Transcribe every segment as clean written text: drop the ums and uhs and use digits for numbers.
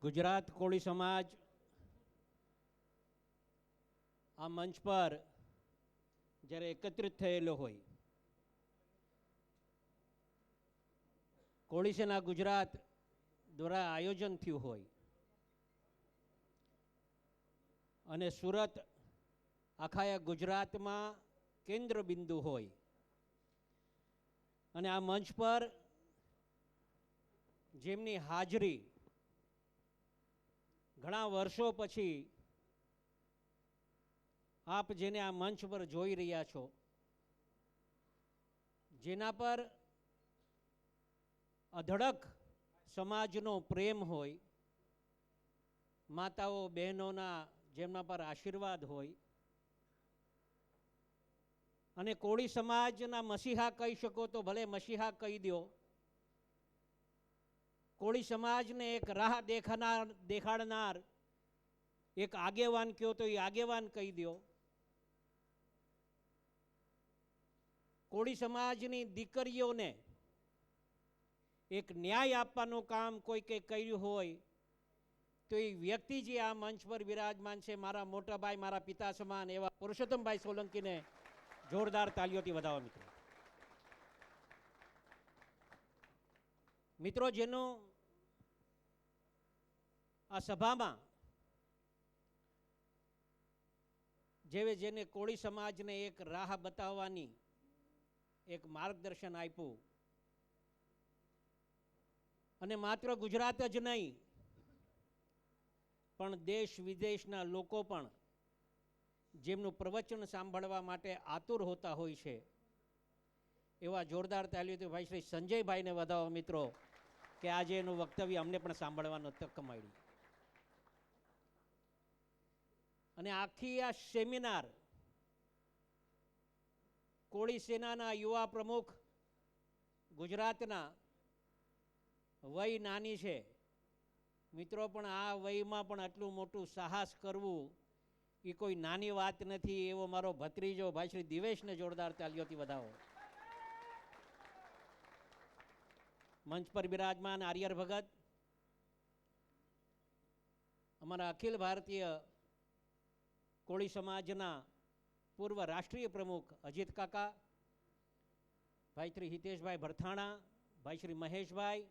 ગુજરાત કોળી સમાજ આ મંચ પર જ્યારે એકત્રિત થયેલો હોય, કોળી સેના ગુજરાત દ્વારા આયોજન થયું હોય અને સુરત આખા ગુજરાતમાં કેન્દ્ર બિંદુ હોય અને આ મંચ પર જેમની હાજરી ઘણા વર્ષો પછી આપ જેને આ મંચ પર જોઈ રહ્યા છો, જેના પર અધડક સમાજનો પ્રેમ હોય, માતાઓ બહેનોના જેમના પર આશીર્વાદ હોય અને કોળી સમાજના મસીહા કહી શકો તો ભલે મસીહા કહી દો, કોળી સમાજને એક રાહ દેખાડનાર એક આગેવાન કહો તો એ આગેવાન કહી દો, કોળી સમાજની દીકરીઓને એક ન્યાય આપવાનું કામ કોઈ કંઈ કર્યું હોય તો એ વ્યક્તિ જે આ મંચ પર બિરાજમાન છે, મારા મોટા ભાઈ, મારા પિતા સમાન એવા પુરુષોત્તમભાઈ સોલંકીને જોરદાર તાલીઓથી વધાવો. મિત્રો, જેનું આ સભામાં જેને કોળી સમાજને એક રાહ બતાવવાની એક માર્ગદર્શન આપ્યું અને માત્ર ગુજરાત જ નહીં પણ દેશ વિદેશના લોકો પણ જેમનું પ્રવચન સાંભળવા માટે આતુર હોતા હોય છે, એવા જોરદાર તાલીઓથી ભાઈ શ્રી સંજયભાઈને વધાવો મિત્રો કે આજે એનું વક્તવ્ય અમને પણ સાંભળવાનો તક મળી. અને આખી આ સેમિનાર કોળી સેનાના યુવા પ્રમુખ ગુજરાતના, વય નાની છે મિત્રો, પણ આ વયમાં પણ આટલું મોટું સાહસ કરવું એ કોઈ નાની વાત નથી. એવો મારો ભત્રીજો ભાઈ શ્રી દિવેશને જોરદાર તાલીઓથી વધાવો. મંચ પર બિરાજમાન આર્યર ભગત, અમારા અખિલ ભારતીય કોળી સમાજના પૂર્વ રાષ્ટ્રીય પ્રમુખ અજીત કાકા, ભાઈ શ્રી હિતેશભાઈ ભરથાણા, ભાઈ શ્રી મહેશભાઈ,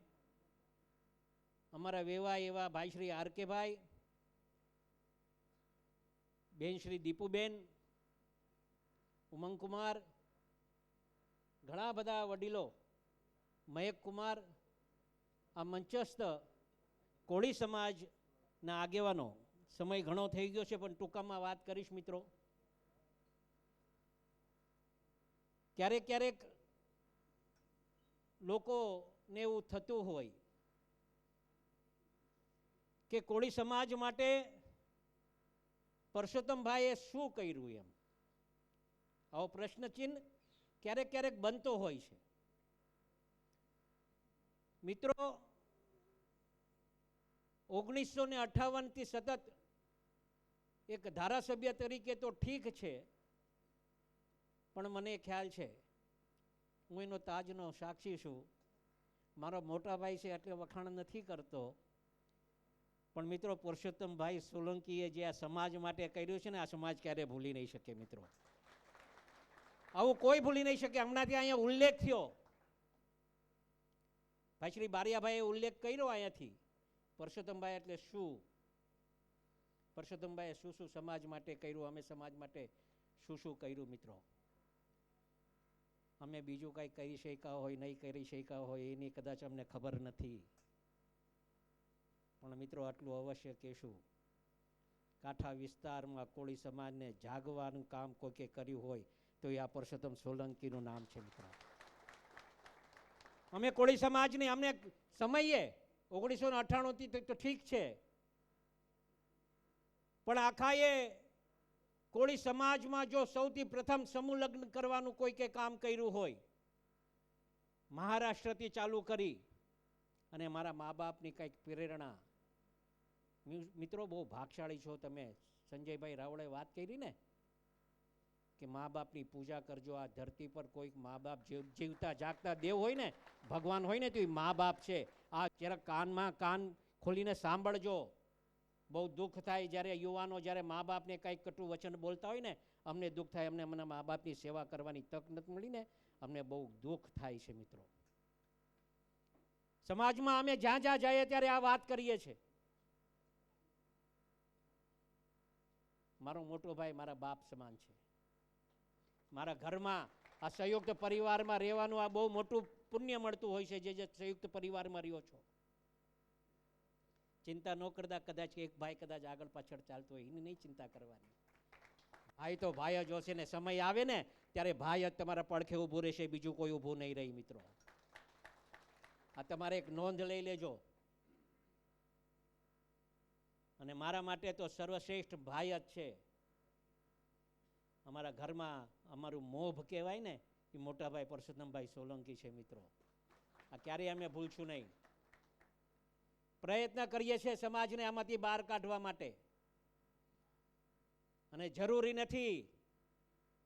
અમારા વેવા એવા ભાઈ શ્રી આરકેભાઈ, બેન શ્રી દીપુબેન, ઉમંગકુમાર, ઘણા બધા વડીલો, મયક કુમાર, આ મંચસ્થ કોળી સમાજના આગેવાનો. સમય ઘણો થઈ ગયો છે પણ ટૂંકામાં વાત કરીશ મિત્રો. ક્યારેક ક્યારેક લોકોને એવું થતું હોય કે કોળી સમાજ માટે પરસોત્તમભાઈએ શું કર્યું એમ. આવો પ્રશ્નચિહ્ન ક્યારેક ક્યારેક બનતો હોય છે. મિત્રો, 1958થી સતત એક ધારાસભ્ય તરીકે તો ઠીક છે, પણ મને ખ્યાલ છે, હું એનો તાજનો સાક્ષી છું. મારો મોટા ભાઈ છે એટલે વખાણ નથી કરતો, પણ મિત્રો પુરુષોત્તમભાઈ સોલંકીએ જે આ સમાજ માટે કર્યું છે ને, આ સમાજ ક્યારેય ભૂલી નહીં શકે મિત્રો. આવું કોઈ ભૂલી નહીં શકે. હમણાંથી અહીંયા ઉલ્લેખ થયો, ભાઈ શ્રી બારિયાભાઈએ ઉલ્લેખ કર્યો અહીંયાથી, પરસોત્તમભાઈ એટલે શું, પરસોત્તમભાઈએ શું શું સમાજ માટે કર્યું, અમે સમાજ માટે શું શું કર્યું. મિત્રો, અમે બીજું કાંઈ કરી શક્યા હોય, નહીં કરી શક્યા હોય એની કદાચ અમને ખબર નથી, પણ મિત્રો આટલું અવશ્ય કહેશું, કાંઠા વિસ્તારમાં કોળી સમાજને જાગવાનું કામ કોઈકે કર્યું હોય તો એ આ પરસોત્તમ સોલંકીનું નામ છે. મિત્રો, અમે કોળી સમાજને અમને સમયે 1998થી તો ઠીક છે, પણ આખા એ કોળી સમાજમાં જો સૌથી પ્રથમ સમૂહ લગ્ન કરવાનું કોઈકે કામ કર્યું હોય, મહારાષ્ટ્રથી ચાલુ કરી અને મારા મા બાપની કંઈક પ્રેરણા. મિત્રો, બહુ ભાગશાળી છો તમે. સંજયભાઈ રાવળે વાત કરી ને કે મા બાપની પૂજા કરજો. આ ધરતી પર કોઈક મા બાપ જીવતા જાગતા દેવ હોય ને, ભગવાન હોય ને, તો એ મા બાપ છે. આ જરા કાન ખોલીને સાંભળજો. બહુ દુઃખ થાય જ્યારે યુવાનો જ્યારે મા બાપને કંઈક કટુ વચન બોલતા હોય ને, અમને દુઃખ થાય. અમને અમના મા બાપની સેવા કરવાની તક નથી મળી ને, અમને બહુ દુઃખ થાય છે મિત્રો. સમાજમાં અમે જ્યાં જ્યાં જઈએ ત્યારે આ વાત કરીએ છીએ. મારો મોટો ભાઈ મારા બાપ સમાન છે. મારા ઘરમાં આ સંયુક્ત પરિવારમાં રહેવાનું આ બહુ મોટું પુણ્ય મળતું હોય છે. જે સંયુક્ત પરિવારમાં રહ્યો છો, ચિંતા ન કરતા. કદાચ એક ભાઈ કદાચ આગળ પાછળ ચાલતો હોય, એની નહીં ચિંતા કરવાની. ભાઈ તો ભાઈ જ હશે ને, સમય આવે ને ત્યારે ભાઈ જ તમારા પડખે ઊભું રહેશે, બીજું કોઈ ઊભું નહીં રહી મિત્રો. આ તમારે એક નોંધ લઈ લેજો. અને મારા માટે તો સર્વશ્રેષ્ઠ ભાઈ જ છે. અમારા ઘરમાં અમારું મોભ કહેવાય ને, એ મોટા ભાઈ પરસોત્તમભાઈ સોલંકી છે મિત્રો. આ ક્યારેય અમે ભૂલશું નહીં. પ્રયત્ન કરીએ છીએ સમાજને આમાંથી બહાર કાઢવા માટે. અને જરૂરી નથી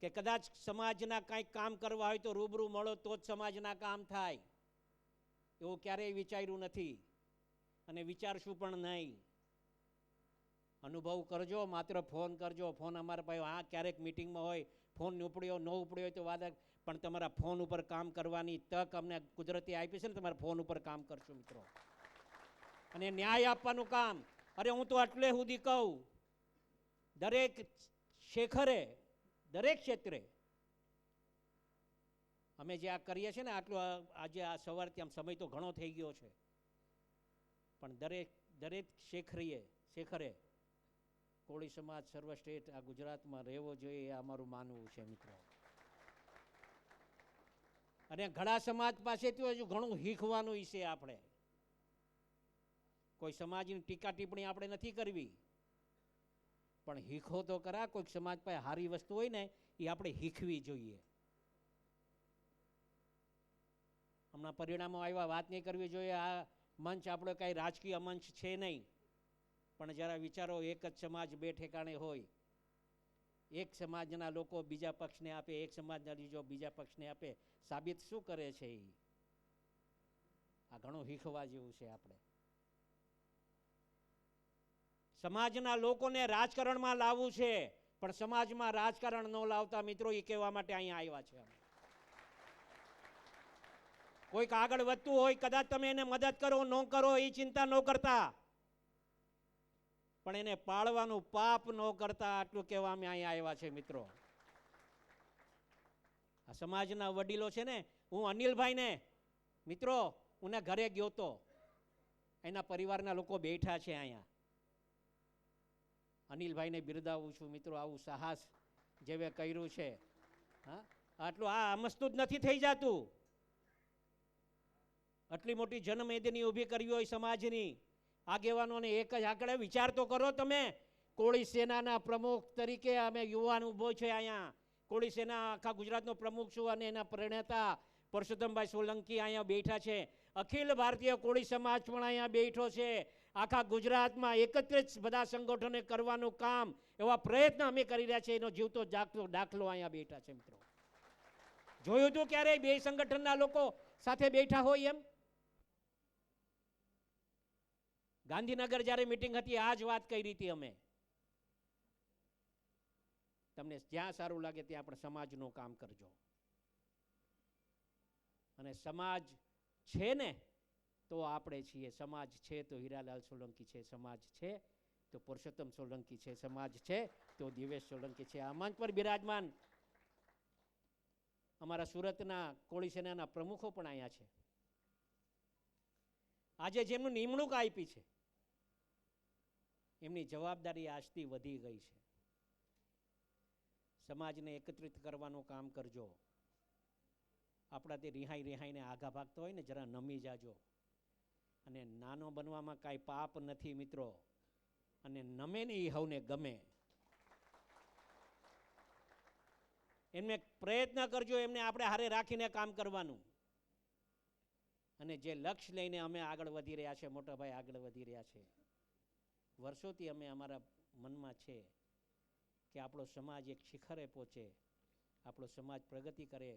કે કદાચ સમાજના કંઈક કામ કરવા હોય તો રૂબરૂ મળો તો જ સમાજના કામ થાય, એવું ક્યારેય વિચાર્યું નથી અને વિચારશું પણ નહીં. અનુભવ કરજો, માત્ર ફોન કરજો. ફોન અમારા પાસે હા ક્યારેક મિટિંગમાં હોય, ફોન ઉપડ્યો ન ઉપડ્યો હોય તો વાત, પણ તમારા ફોન ઉપર કામ કરવાની તક અમને કુદરતી આપી છે ને, તમારા ફોન ઉપર કામ કરશું મિત્રો. અને ન્યાય આપવાનું કામ. અરે હું તો એટલે સુધી કહું, દરેક શેખરે, દરેક ક્ષેત્રે અમે જે આ કરીએ છીએ ને, આટલું આજે આ સવારથી આમ સમય તો ઘણો થઈ ગયો છે, પણ દરેક શેખરે કોળી સમાજ સર્વશ્રેષ્ઠ આ ગુજરાતમાં રહેવો જોઈએ, એ અમારું માનવું છે મિત્રો. અને ઘણા સમાજ પાસેથી હજુ ઘણું શીખવાનું છે. આપણે કોઈ સમાજની ટીકા ટિપ્પણી આપણે નથી કરવી, પણ શીખો તો કરા. કોઈક સમાજ પાસે સારી વસ્તુ હોય ને, એ આપણે શીખવી જોઈએ. હમણાં પરિણામો આવ્યા, વાત નહીં કરવી જોઈએ. આ મંચ આપણો કાંઈ રાજકીય મંચ છે નહીં, પણ જરા વિચારો, એક જ સમાજ બે ઠેકાણે હોય, એક સમાજના લોકો બીજા પક્ષને આપે, એક સમાજના બીજો બીજા પક્ષને આપે, સાબિત શું કરે છે? આ ઘણું શીખવા જેવું છે. આપણે સમાજના લોકોને રાજકારણમાં લાવવું છે, પણ સમાજમાં રાજકારણ ન લાવતા મિત્રો, એ કહેવા માટે અહીંયા આવ્યા છે. કોઈક આગળ વધતું હોય, કદાચ તમે એને મદદ કરો ન કરો એ ચિંતા ન કરતા, પણ એને પાળવાનું પાપ ન કરતા, આટલું કહેવા અમે અહીંયા આવ્યા છે મિત્રો. આ સમાજના વડીલો છે ને, હું અનિલભાઈને મિત્રો હું ઘરે ગયો તો, એના પરિવારના લોકો બેઠા છે અહીંયા. અનિલભાઈને બિરદાવું છું મિત્રો, આવું સાહસ જેવે કર્યું છે. હા, આટલું આ મસ્તું જ નથી થઈ જતું. આટલી મોટી જનમેદની ઊભી કરવી હોય સમાજની આગેવાનોને, એક જ આંકડે વિચાર તો કરો તમે. કોળી સેનાના પ્રમુખ તરીકે અમે યુવાન ઊભો છે અહીંયા. કોળી સેના આખા ગુજરાતનો પ્રમુખ છું, અને એના પ્રણેતા પરસોત્તમભાઈ સોલંકી અહીંયા બેઠા છે. અખિલ ભારતીય કોળી સમાજ પણ અહીંયા બેઠો છે. આખા ગુજરાતમાં એકત્રિત બધા સંગઠને કરવાનું કામ, એવા પ્રયત્ન અમે કરી રહ્યા છીએ. એનો જીવતો જાગતો દાખલો અહીંયા બેઠા છે મિત્રો. જોયું હતું ક્યારેય બે સંગઠનના લોકો સાથે બેઠા હોય એમ? ગાંધીનગર જ્યારે મિટિંગ હતી, આ જ વાત કરી હતી અમે. તમને જ્યાં સારું લાગે ત્યાં આપણે સમાજનું કામ કરજો. અને સમાજ છે ને તો આપણે છીએ. સમાજ છે તો હીરાલાલ સોલંકી છે, સમાજ છે તો પુરુષોત્તમ સોલંકી છે, સમાજ છે તો દિવેશ સોલંકી છે. આ મંચ પર બિરાજમાન અમારા સુરતના કોળી સેનાના પ્રમુખો પણ અહીંયા છે. આજે જેમનું નિમણૂક આપી છે, એમની જવાબદારી આજથી વધી ગઈ છે. સમાજને એકત્રિત કરવાનું કામ કરજો. આપણાથી રિહાઈને આઘા ભાગતો હોય ને, જરા નમી જાજો. અને નાનો બનવામાં કાંઈ પાપ નથી મિત્રો. અને નમે ને એ હવને ગમે. એમને પ્રયત્ન કરજો, એમને આપણે હારે રાખીને કામ કરવાનું. અને જે લક્ષ્ય લઈને અમે આગળ વધી રહ્યા છે, મોટા ભાઈ આગળ વધી રહ્યા છે, વર્ષોથી અમે અમારા મનમાં છે કે આપણો સમાજ એક શિખરે પહોંચે, આપણો સમાજ પ્રગતિ કરે.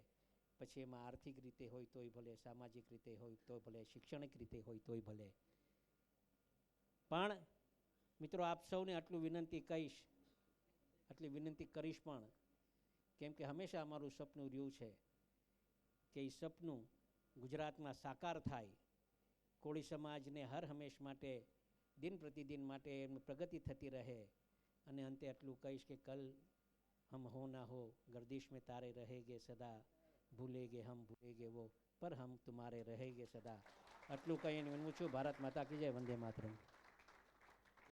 પછી એમાં આર્થિક રીતે હોય તોય ભલે, સામાજિક રીતે હોય તોય ભલે, શૈક્ષણિક રીતે હોય તોય ભલે, પણ મિત્રો આપ સૌને આટલી વિનંતી કરીશ પણ, કેમ કે હંમેશા અમારું સપનું રહ્યું છે કે એ સપનું ગુજરાતમાં સાકાર થાય, કોળી સમાજને હર હંમેશ માટે દિન પ્રતિદિન માટે એમની પ્રગતિ થતી રહે. અને અંતે આટલું કહીશ કે કલ હમ હો ના હો ગર્દિશ में તારે रहेगे સદા, ભૂલેગે હમ ભૂલેગે વો પર હમ તુમ્હારે रहेगे સદા. આટલું કહીને વિનવું છું. ભારત માતા કી જય. વંદે માતરમ.